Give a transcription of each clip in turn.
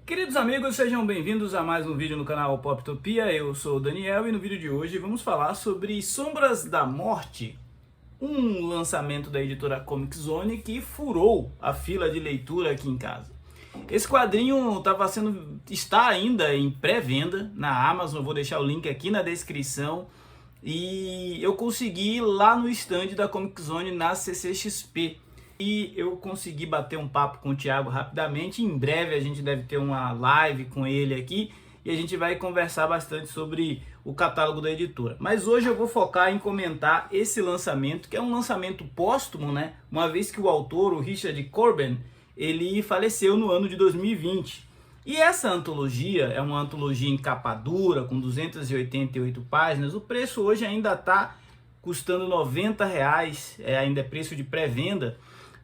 Queridos amigos, sejam bem-vindos a mais um vídeo no canal Poptopia. Eu sou o Daniel e no vídeo de hoje vamos falar sobre Sombras da Morte, um lançamento da editora Comic Zone que furou a fila de leitura aqui em casa. Esse quadrinho está ainda em pré-venda na Amazon, vou deixar o link aqui na descrição. E eu consegui ir lá no stand da Comic Zone na CCXP. E eu consegui bater um papo com o Thiago rapidamente. Em breve a gente deve ter uma live com ele aqui e a gente vai conversar bastante sobre o catálogo da editora. Mas hoje eu vou focar em comentar esse lançamento, que é um lançamento póstumo, né? Uma vez que o autor, o Richard Corben, ele faleceu no ano de 2020. E essa antologia é uma antologia em capa dura, com 288 páginas. O preço hoje ainda está custando R$90, ainda é preço de pré-venda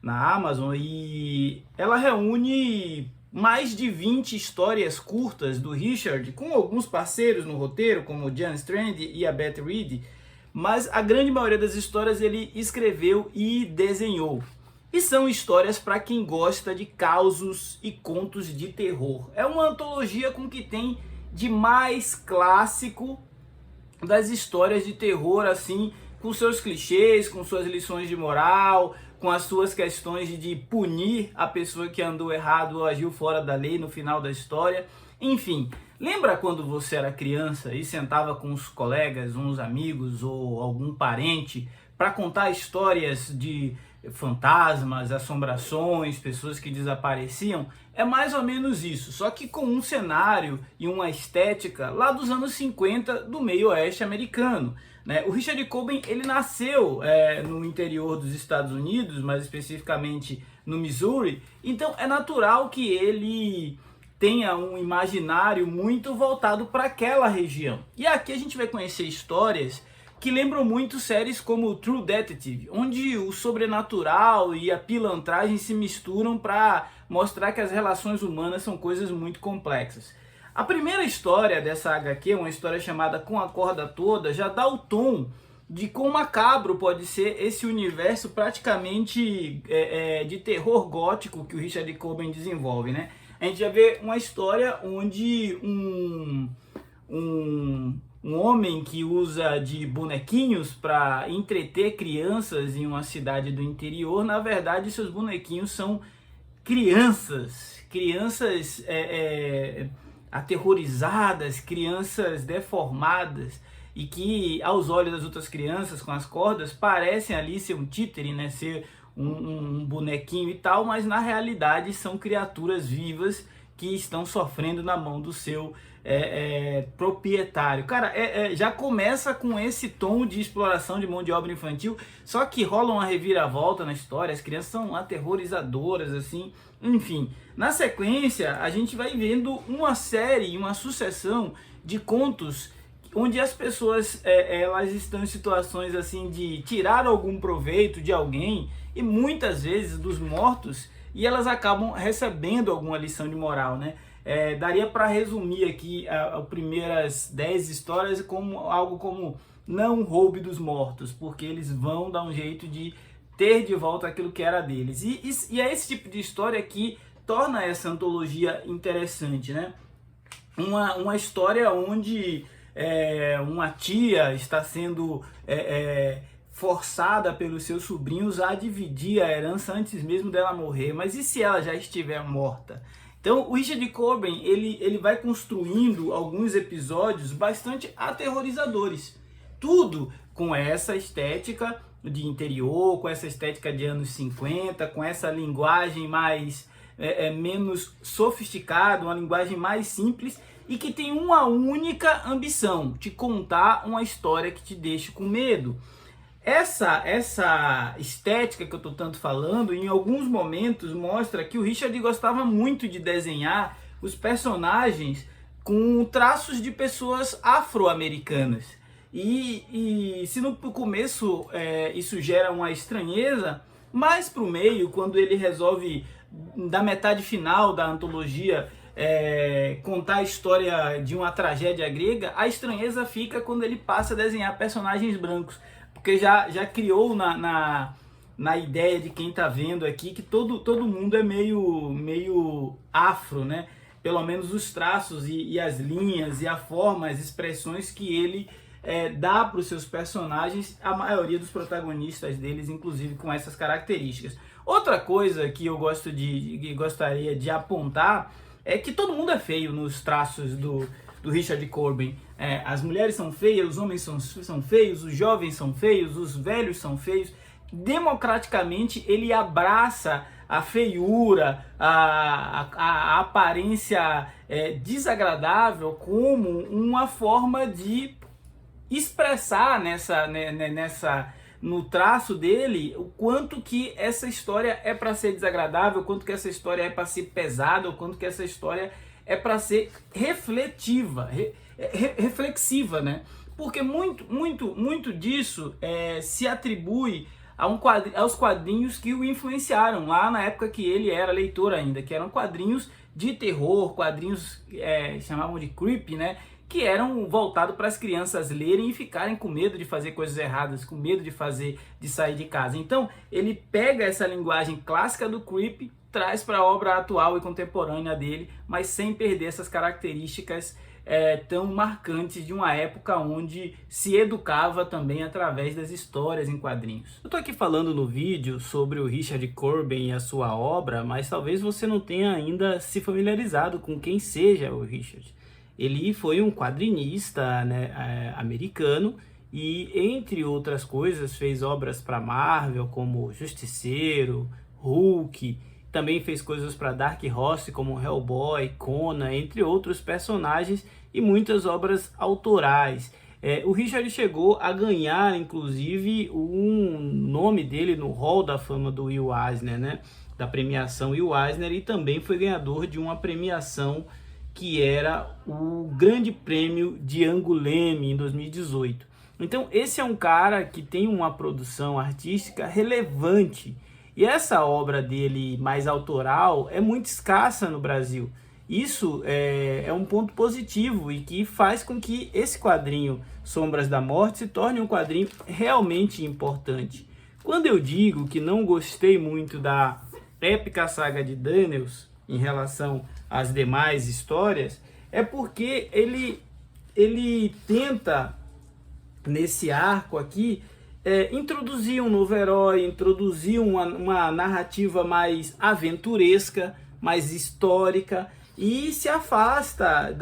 na Amazon, e ela reúne mais de 20 histórias curtas do Richard, com alguns parceiros no roteiro, como o Jan Strand e a Beth Reed, mas a grande maioria das histórias ele escreveu e desenhou. E são histórias para quem gosta de causos e contos de terror. É uma antologia com o que tem de mais clássico das histórias de terror, assim, com seus clichês, com suas lições de moral, com as suas questões de punir a pessoa que andou errado ou agiu fora da lei no final da história. Enfim, lembra quando você era criança e sentava com os colegas, uns amigos ou algum parente para contar histórias de fantasmas, assombrações, pessoas que desapareciam? É mais ou menos isso, só que com um cenário e uma estética lá dos anos 50 do meio oeste americano, né? O Richard Corben ele nasceu no interior dos Estados Unidos, mais especificamente no Missouri, então é natural que ele tenha um imaginário muito voltado para aquela região. E aqui a gente vai conhecer histórias que lembram muito séries como True Detective, onde o sobrenatural e a pilantragem se misturam para mostrar que as relações humanas são coisas muito complexas. A primeira história dessa HQ, uma história chamada Com a Corda Toda, já dá o tom de quão macabro pode ser esse universo praticamente de terror gótico que o Richard Corben desenvolve, né? A gente já vê uma história onde um homem que usa de bonequinhos para entreter crianças em uma cidade do interior, na verdade seus bonequinhos são crianças aterrorizadas, crianças deformadas, e que aos olhos das outras crianças com as cordas parecem ali ser um títere, né, ser um bonequinho e tal, mas na realidade são criaturas vivas que estão sofrendo na mão do seu proprietário. Cara, já começa com esse tom de exploração de mão de obra infantil, só que rola uma reviravolta na história, as crianças são aterrorizadoras, assim, enfim. Na sequência, a gente vai vendo uma série, uma sucessão de contos onde as pessoas elas estão em situações assim de tirar algum proveito de alguém, e muitas vezes dos mortos, e elas acabam recebendo alguma lição de moral, né? Daria para resumir aqui as primeiras 10 histórias como algo como: não roube dos mortos, porque eles vão dar um jeito de ter de volta aquilo que era deles. E é esse tipo de história que torna essa antologia interessante, né? Uma história onde uma tia está sendo forçada pelos seus sobrinhos a dividir a herança antes mesmo dela morrer. Mas e se ela já estiver morta? Então o Richard Corben ele vai construindo alguns episódios bastante aterrorizadores. Tudo com essa estética de interior, com essa estética de anos 50, com essa linguagem mais menos sofisticada, uma linguagem mais simples, e que tem uma única ambição: te contar uma história que te deixe com medo. Essa estética que eu estou tanto falando, em alguns momentos mostra que o Richard gostava muito de desenhar os personagens com traços de pessoas afro-americanas. E se no começo isso gera uma estranheza, mais para o meio, quando ele resolve, da metade final da antologia, contar a história de uma tragédia grega, a estranheza fica quando ele passa a desenhar personagens brancos, porque já criou na ideia de quem está vendo aqui que todo mundo é meio afro, né? pelo menos os traços e as linhas e a forma, as expressões que ele dá para os seus personagens, a maioria dos protagonistas deles, inclusive com essas características. Outra coisa que eu gostaria de apontar é que todo mundo é feio nos traços do Richard Corbin. As mulheres são feias, os homens são feios, os jovens são feios, os velhos são feios. Democraticamente ele abraça a feiura, a aparência desagradável como uma forma de expressar no traço dele o quanto que essa história é para ser desagradável, o quanto que essa história é para ser pesada, o quanto que essa história é para ser reflexiva, né? Porque muito disso se atribui aos quadrinhos que o influenciaram lá na época que ele era leitor ainda, que eram quadrinhos de terror, quadrinhos chamavam de creepy, né? Que eram voltados para as crianças lerem e ficarem com medo de fazer coisas erradas, com medo de sair de casa. Então, ele pega essa linguagem clássica do creepy, traz para a obra atual e contemporânea dele, mas sem perder essas características tão marcantes de uma época onde se educava também através das histórias em quadrinhos. Eu estou aqui falando no vídeo sobre o Richard Corbin e a sua obra, mas talvez você não tenha ainda se familiarizado com quem seja o Richard. Ele foi um quadrinista, né, americano e, entre outras coisas, fez obras para Marvel como Justiceiro, Hulk, também fez coisas para Dark Horse como Hellboy, Conan, entre outros personagens e muitas obras autorais. O Richard chegou a ganhar, inclusive, um nome dele no Hall da Fama do Will Eisner, né, da premiação Will Eisner, e também foi ganhador de uma premiação que era o Grande Prêmio de Angoulême em 2018. Então esse é um cara que tem uma produção artística relevante, e essa obra dele mais autoral é muito escassa no Brasil. Isso é um ponto positivo e que faz com que esse quadrinho Sombras da Morte se torne um quadrinho realmente importante. Quando eu digo que não gostei muito da épica saga de Daniels em relação às demais histórias, é porque ele tenta, nesse arco aqui, introduzir um novo herói, introduzir uma narrativa mais aventuresca, mais histórica, e se afasta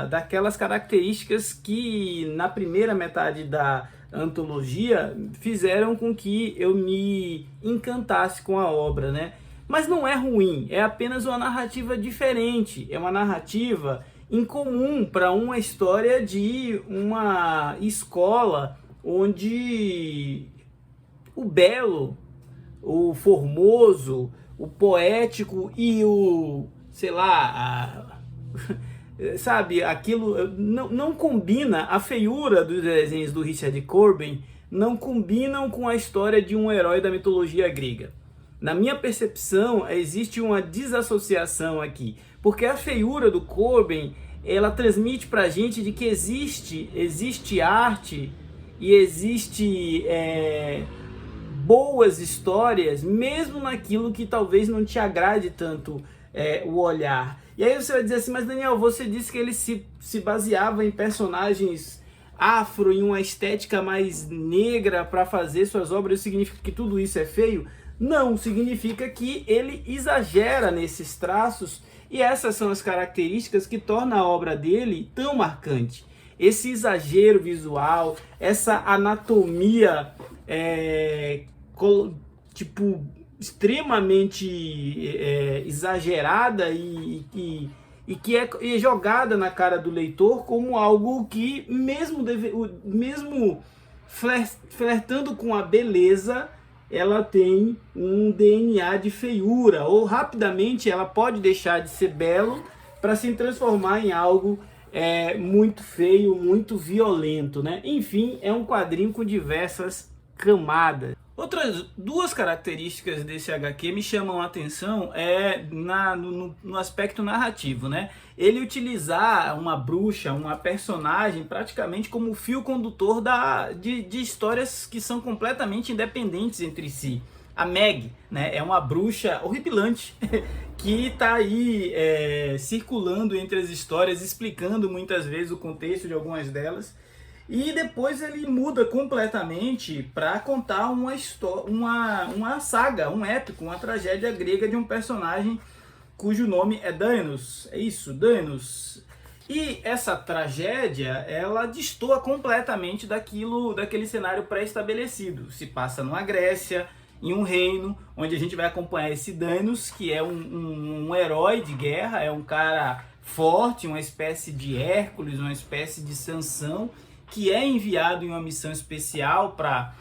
daquelas características que na primeira metade da antologia fizeram com que eu me encantasse com a obra, né? Mas não é ruim, é apenas uma narrativa diferente, é uma narrativa incomum para uma história de uma escola onde o belo, o formoso, o poético e o, sei lá, sabe, aquilo não combina. A feiura dos desenhos do Richard Corbin não combinam com a história de um herói da mitologia grega. Na minha percepção, existe uma desassociação aqui, porque a feiura do Corbin, ela transmite pra gente de que existe arte e existe boas histórias, mesmo naquilo que talvez não te agrade tanto o olhar. E aí você vai dizer assim, mas Daniel, você disse que ele se baseava em personagens afro, em uma estética mais negra para fazer suas obras, isso significa que tudo isso é feio? Não, significa que ele exagera nesses traços, e essas são as características que tornam a obra dele tão marcante. Esse exagero visual, essa anatomia extremamente exagerada e que é jogada na cara do leitor como algo que, mesmo flertando com a beleza, ela tem um DNA de feiura, ou rapidamente ela pode deixar de ser belo para se transformar em algo muito feio, muito violento, né? Enfim, é um quadrinho com diversas camadas. Outras duas características desse HQ me chamam a atenção no aspecto narrativo, né? Ele utilizar uma bruxa, uma personagem, praticamente como fio condutor de histórias que são completamente independentes entre si. A Meg, né, é uma bruxa horripilante que está aí circulando entre as histórias, explicando muitas vezes o contexto de algumas delas. E depois ele muda completamente para contar uma história, uma saga, um épico, uma tragédia grega de um personagem cujo nome é Dainos. É isso, Dainos. E essa tragédia, ela destoa completamente daquele cenário pré-estabelecido. Se passa numa Grécia, em um reino, onde a gente vai acompanhar esse Dainos, que é um herói de guerra, é um cara forte, uma espécie de Hércules, uma espécie de Sansão, que é enviado em uma missão especial para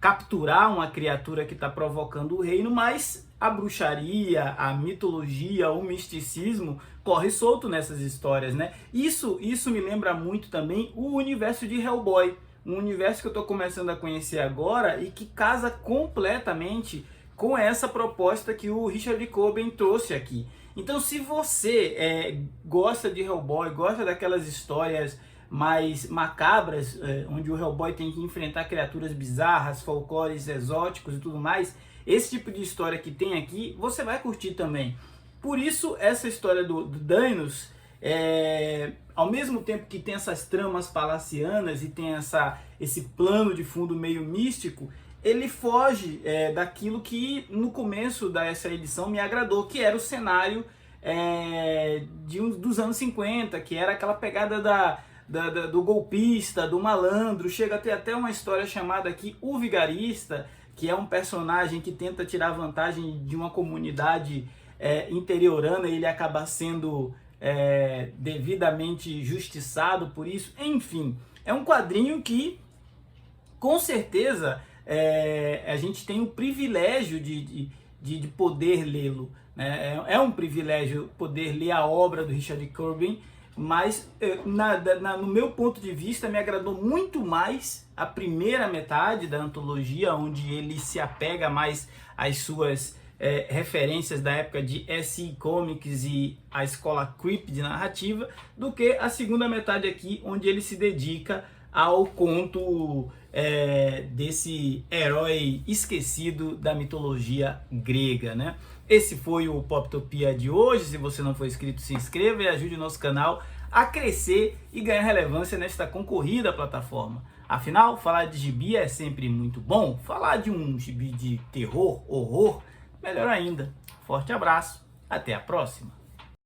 capturar uma criatura que está provocando o reino, mas a bruxaria, a mitologia, o misticismo corre solto nessas histórias, né? Isso me lembra muito também o universo de Hellboy, um universo que eu estou começando a conhecer agora e que casa completamente com essa proposta que o Richard Coben trouxe aqui. Então, se você gosta de Hellboy, gosta daquelas histórias mais macabras, onde o Hellboy tem que enfrentar criaturas bizarras, folclores exóticos e tudo mais, esse tipo de história que tem aqui, você vai curtir também. Por isso, essa história do Dainos, ao mesmo tempo que tem essas tramas palacianas e tem esse plano de fundo meio místico, ele foge daquilo que no começo dessa edição me agradou, que era o cenário dos anos 50, que era aquela pegada do golpista, do malandro. Chega a ter até uma história chamada aqui O Vigarista, que é um personagem que tenta tirar vantagem de uma comunidade interiorana e ele acaba sendo devidamente justiçado por isso. Enfim, é um quadrinho que, com certeza, a gente tem o privilégio de poder lê-lo, né? É um privilégio poder ler a obra do Richard Coben, mas no meu ponto de vista me agradou muito mais a primeira metade da antologia, onde ele se apega mais às suas referências da época de SI Comics e a escola Creep de narrativa, do que a segunda metade aqui, onde ele se dedica ao conto desse herói esquecido da mitologia grega, né? Esse foi o Poptopia de hoje. Se você não for inscrito, se inscreva e ajude o nosso canal a crescer e ganhar relevância nesta concorrida plataforma. Afinal, falar de gibi é sempre muito bom. Falar de um gibi de terror, horror, melhor ainda. Forte abraço, até a próxima!